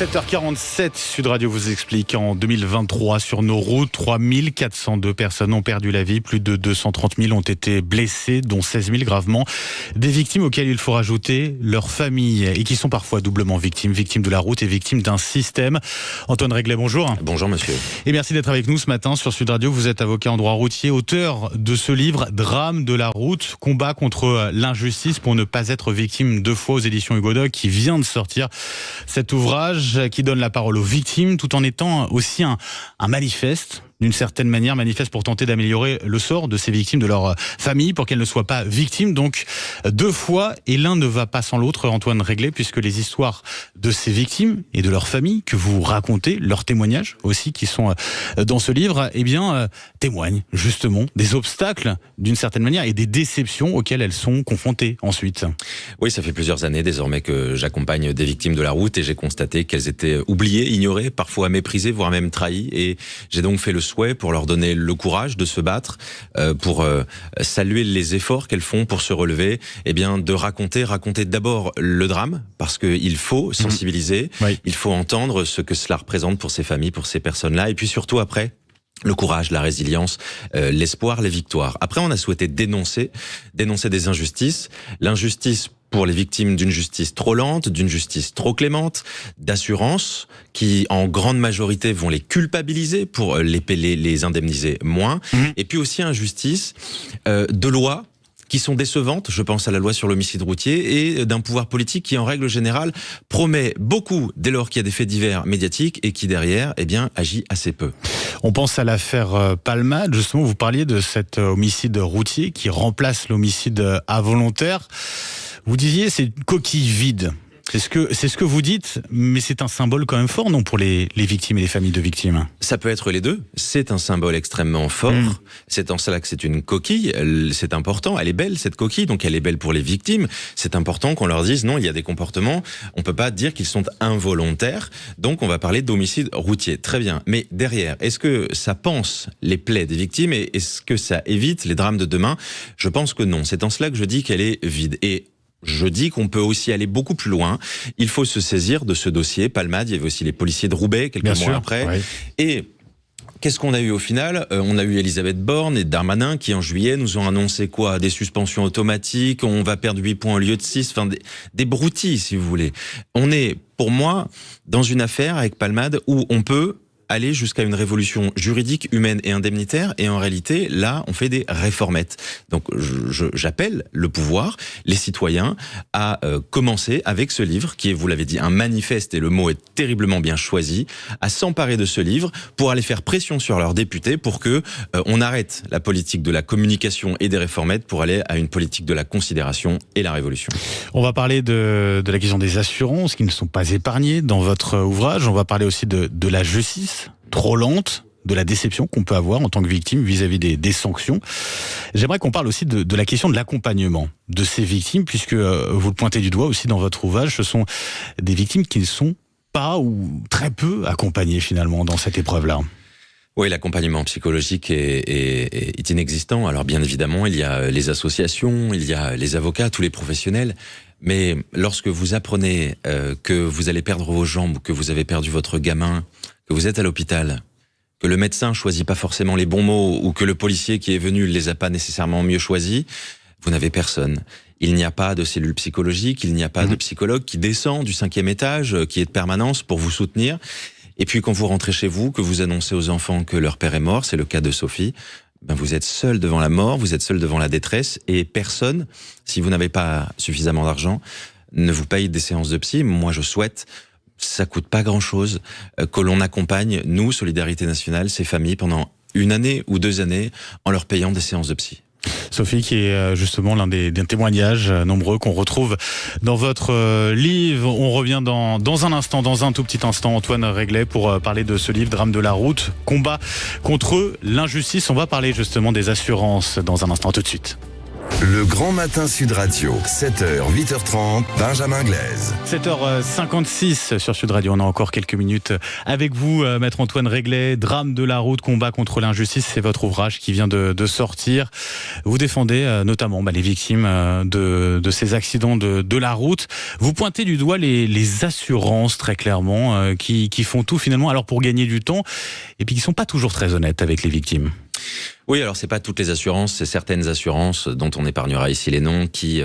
7h47, Sud Radio vous explique. En 2023, sur nos routes, 3402 personnes ont perdu la vie. Plus de 230 000 ont été blessés, dont 16 000 gravement. Des victimes auxquelles il faut rajouter leurs familles et qui sont parfois doublement victimes de la route et victimes d'un système. Antoine Réglet, bonjour. Bonjour monsieur. Et merci d'être avec nous ce matin sur Sud Radio. Vous êtes avocat en droit routier, auteur de ce livre « Drame de la route, combat contre l'injustice pour ne pas être victime deux fois » aux éditions Hugo Doc, qui vient de sortir. Cet ouvrage qui donne la parole aux victimes tout en étant aussi un manifeste, d'une certaine manière, manifeste pour tenter d'améliorer le sort de ces victimes, de leur famille, pour qu'elles ne soient pas victimes. Donc deux fois, et l'un ne va pas sans l'autre, Antoine Réglet, puisque les histoires de ces victimes et de leurs familles que vous racontez, leurs témoignages aussi qui sont dans ce livre, témoignent justement des obstacles d'une certaine manière et des déceptions auxquelles elles sont confrontées ensuite. Oui, ça fait plusieurs années désormais que j'accompagne des victimes de la route et j'ai constaté qu'elles étaient oubliées, ignorées, parfois méprisées, voire même trahies, et j'ai donc fait le souhait pour leur donner le courage de se battre, pour saluer les efforts qu'elles font pour se relever, de raconter d'abord le drame, parce qu'il faut sensibiliser, il faut entendre ce que cela représente pour ces familles, pour ces personnes-là, et puis surtout après, le courage, la résilience, l'espoir, les victoires. Après, on a souhaité dénoncer des injustices, l'injustice pour les victimes d'une justice trop lente, d'une justice trop clémente, d'assurances qui, en grande majorité, vont les culpabiliser pour les indemniser moins. Et puis aussi injustice de lois qui sont décevantes, je pense à la loi sur l'homicide routier, et d'un pouvoir politique qui, en règle générale, promet beaucoup dès lors qu'il y a des faits divers médiatiques et qui, derrière, agit assez peu. On pense à l'affaire Palmade. Justement, vous parliez de cet homicide routier qui remplace l'homicide involontaire. Vous disiez, c'est une coquille vide. C'est ce que vous dites, mais c'est un symbole quand même fort, non, pour les victimes et les familles de victimes? Ça peut être les deux. C'est un symbole extrêmement fort. C'est en cela que c'est une coquille. C'est important. Elle est belle, cette coquille. Donc elle est belle pour les victimes. C'est important qu'on leur dise non, il y a des comportements. On peut pas dire qu'ils sont involontaires. Donc on va parler d'homicide routier. Très bien. Mais derrière, est-ce que ça panse les plaies des victimes et est-ce que ça évite les drames de demain? Je pense que non. C'est en cela que je dis qu'elle est vide. Et je dis qu'on peut aussi aller beaucoup plus loin. Il faut se saisir de ce dossier Palmade. Il y avait aussi les policiers de Roubaix quelques mois après. Oui. Et qu'est-ce qu'on a eu au final? On a eu Elisabeth Borne et Darmanin qui, en juillet, nous ont annoncé quoi? Des suspensions automatiques, on va perdre 8 points au lieu de 6, enfin des broutilles, si vous voulez. On est, pour moi, dans une affaire avec Palmade où on peut aller jusqu'à une révolution juridique, humaine et indemnitaire, et en réalité, là, on fait des réformettes. Donc, j'appelle le pouvoir, les citoyens, à commencer avec ce livre, qui est, vous l'avez dit, un manifeste, et le mot est terriblement bien choisi, à s'emparer de ce livre pour aller faire pression sur leurs députés pour que on arrête la politique de la communication et des réformettes pour aller à une politique de la considération et la révolution. On va parler de la question des assurances qui ne sont pas épargnées dans votre ouvrage. On va parler aussi de la justice trop lente, de la déception qu'on peut avoir en tant que victime vis-à-vis des sanctions. J'aimerais qu'on parle aussi de la question de l'accompagnement de ces victimes, puisque vous le pointez du doigt aussi dans votre ouvrage, ce sont des victimes qui ne sont pas ou très peu accompagnées finalement dans cette épreuve-là. Oui, l'accompagnement psychologique est inexistant. Alors bien évidemment, il y a les associations, il y a les avocats, tous les professionnels. Mais lorsque vous apprenez que vous allez perdre vos jambes, que vous avez perdu votre gamin, que vous êtes à l'hôpital, que le médecin choisit pas forcément les bons mots ou que le policier qui est venu les a pas nécessairement mieux choisis, vous n'avez personne. Il n'y a pas de cellule psychologique, il n'y a pas de psychologue qui descend du 5e étage, qui est de permanence pour vous soutenir. Et puis quand vous rentrez chez vous, que vous annoncez aux enfants que leur père est mort, c'est le cas de Sophie, vous êtes seul devant la mort, vous êtes seul devant la détresse, et personne, si vous n'avez pas suffisamment d'argent, ne vous paye des séances de psy. Moi, je souhaite, ça coûte pas grand-chose, que l'on accompagne, nous, Solidarité Nationale, ces familles pendant 1 année ou 2 années en leur payant des séances de psy. Sophie, qui est justement l'un des témoignages nombreux qu'on retrouve dans votre livre. On revient dans un instant, dans un tout petit instant, Antoine Réglet, pour parler de ce livre, Drame de la route, combat contre l'injustice. On va parler justement des assurances dans un instant, tout de suite. Le Grand Matin Sud Radio, 7h, 8h30, Benjamin Glaise. 7h56 sur Sud Radio, on a encore quelques minutes avec vous, Maître Antoine Réglet. Drame de la route, combat contre l'injustice, c'est votre ouvrage qui vient de sortir. Vous défendez notamment les victimes de ces accidents de la route. Vous pointez du doigt les assurances, très clairement, qui font tout finalement alors pour gagner du temps et puis qui sont pas toujours très honnêtes avec les victimes. Oui, alors c'est pas toutes les assurances, c'est certaines assurances dont on épargnera ici les noms qui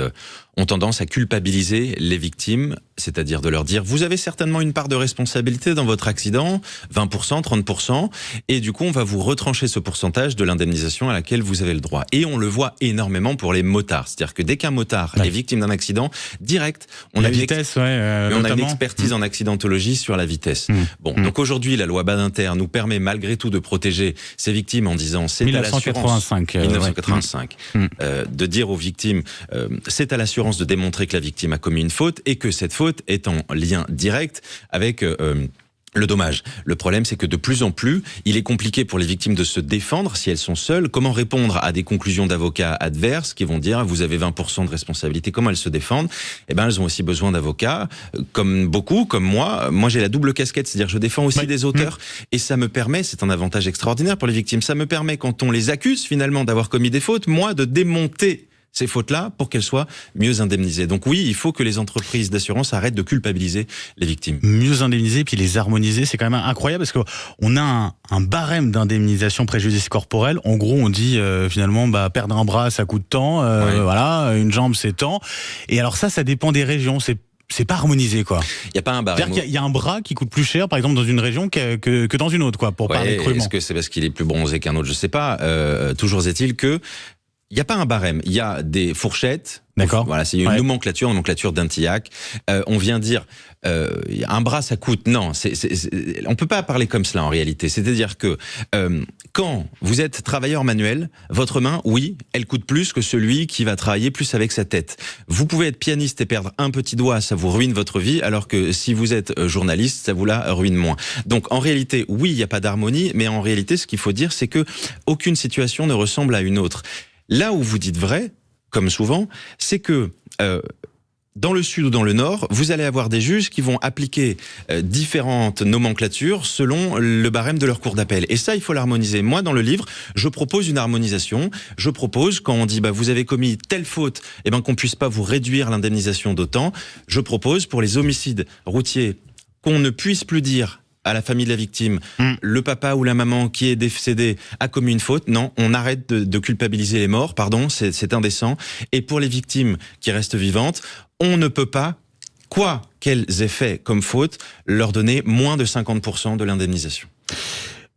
ont tendance à culpabiliser les victimes, c'est-à-dire de leur dire vous avez certainement une part de responsabilité dans votre accident, 20%, 30%, et du coup on va vous retrancher ce pourcentage de l'indemnisation à laquelle vous avez le droit. Et on le voit énormément pour les motards, c'est-à-dire que dès qu'un motard est victime d'un accident, direct, on a une expertise en accidentologie sur la vitesse. Donc aujourd'hui la loi Badinter nous permet malgré tout de protéger ces victimes en disant c'est à l'assurance 1985 de dire aux victimes c'est à l'assurance de démontrer que la victime a commis une faute et que cette faute est en lien direct avec le dommage. Le problème, c'est que de plus en plus, il est compliqué pour les victimes de se défendre si elles sont seules. Comment répondre à des conclusions d'avocats adverses qui vont dire vous avez 20% de responsabilité. Comment elles se défendent? Eh ben, elles ont aussi besoin d'avocats, comme beaucoup, comme moi. Moi, j'ai la double casquette, c'est-à-dire je défends aussi des auteurs et ça me permet, c'est un avantage extraordinaire pour les victimes, ça me permet quand on les accuse finalement d'avoir commis des fautes, moi, de démonter ces fautes-là pour qu'elles soient mieux indemnisées. Donc oui, il faut que les entreprises d'assurance arrêtent de culpabiliser les victimes. Mieux indemniser puis les harmoniser, c'est quand même incroyable parce qu'on a un barème d'indemnisation préjudice corporel. En gros, on dit finalement perdre un bras ça coûte tant, voilà, une jambe c'est tant. Et alors ça dépend des régions. C'est pas harmonisé, quoi. Il n'y a pas un barème. C'est-à-dire qu'il y a un bras qui coûte plus cher, par exemple, dans une région que dans une autre, quoi, pour parler crûment. Est-ce que c'est parce qu'il est plus bronzé qu'un autre? Je sais pas. Toujours est-il que il n'y a pas un barème. Il y a des fourchettes. D'accord. Voilà, c'est une nomenclature d'Antillac. On vient dire un bras ça coûte. Non, on peut pas parler comme cela en réalité. C'est-à-dire que quand vous êtes travailleur manuel, votre main, oui, elle coûte plus que celui qui va travailler plus avec sa tête. Vous pouvez être pianiste et perdre un petit doigt, ça vous ruine votre vie, alors que si vous êtes journaliste, ça vous la ruine moins. Donc en réalité, oui, il n'y a pas d'harmonie, mais en réalité, ce qu'il faut dire, c'est que aucune situation ne ressemble à une autre. Là où vous dites vrai, comme souvent, c'est que dans le sud ou dans le nord, vous allez avoir des juges qui vont appliquer différentes nomenclatures selon le barème de leur cour d'appel. Et ça, il faut l'harmoniser. Moi, dans le livre, je propose une harmonisation. Je propose, quand on dit vous avez commis telle faute, qu'on puisse pas vous réduire l'indemnisation d'autant. Je propose pour les homicides routiers qu'on ne puisse plus dire à la famille de la victime, le papa ou la maman qui est décédé a commis une faute. Non, on arrête de culpabiliser les morts, pardon, c'est indécent. Et pour les victimes qui restent vivantes, on ne peut pas, quoi qu'elles aient fait comme faute, leur donner moins de 50% de l'indemnisation.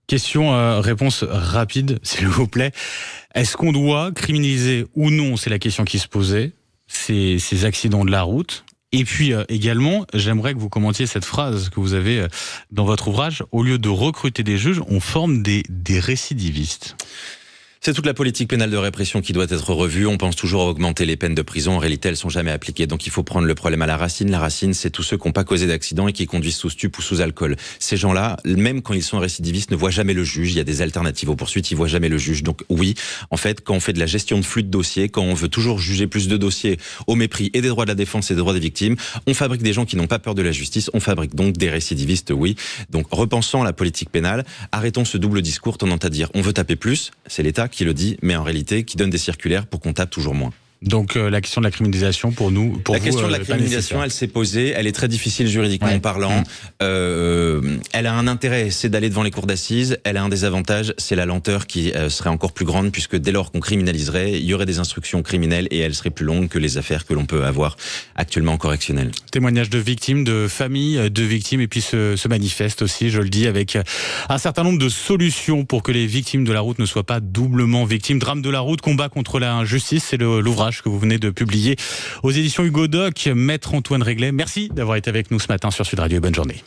Question, réponse rapide, s'il vous plaît. Est-ce qu'on doit criminaliser ou non, c'est la question qui se posait, ces accidents de la route? Et puis également, j'aimerais que vous commentiez cette phrase que vous avez dans votre ouvrage. Au lieu de recruter des juges, on forme des récidivistes. C'est toute la politique pénale de répression qui doit être revue. On pense toujours à augmenter les peines de prison. En réalité, elles sont jamais appliquées. Donc il faut prendre le problème à la racine. La racine, c'est tous ceux qui n'ont pas causé d'accident et qui conduisent sous stup ou sous alcool. Ces gens-là, même quand ils sont récidivistes, ne voient jamais le juge. Il y a des alternatives aux poursuites, ils voient jamais le juge. Donc oui, en fait, quand on fait de la gestion de flux de dossiers, quand on veut toujours juger plus de dossiers au mépris et des droits de la défense et des droits des victimes, on fabrique des gens qui n'ont pas peur de la justice. On fabrique donc des récidivistes, oui. Donc repensons la politique pénale. Arrêtons ce double discours tendant à dire on veut taper plus. C'est l'État qui le dit, mais en réalité, qui donne des circulaires pour qu'on tape toujours moins. Donc la question de la criminalisation pour nous, la question de la criminalisation, elle s'est posée, elle est très difficile juridiquement parlant. Elle a un intérêt, c'est d'aller devant les cours d'assises. Elle a un désavantage, c'est la lenteur qui serait encore plus grande, puisque dès lors qu'on criminaliserait, il y aurait des instructions criminelles et elles seraient plus longues que les affaires que l'on peut avoir actuellement en correctionnel. Témoignages de victimes, de familles de victimes, et puis se manifeste aussi, je le dis, avec un certain nombre de solutions pour que les victimes de la route ne soient pas doublement victimes. Drame de la route, combat contre l'injustice, c'est l'ouvrage que vous venez de publier aux éditions Hugo Doc. Maître Antoine Réglet, merci d'avoir été avec nous ce matin sur Sud Radio et bonne journée.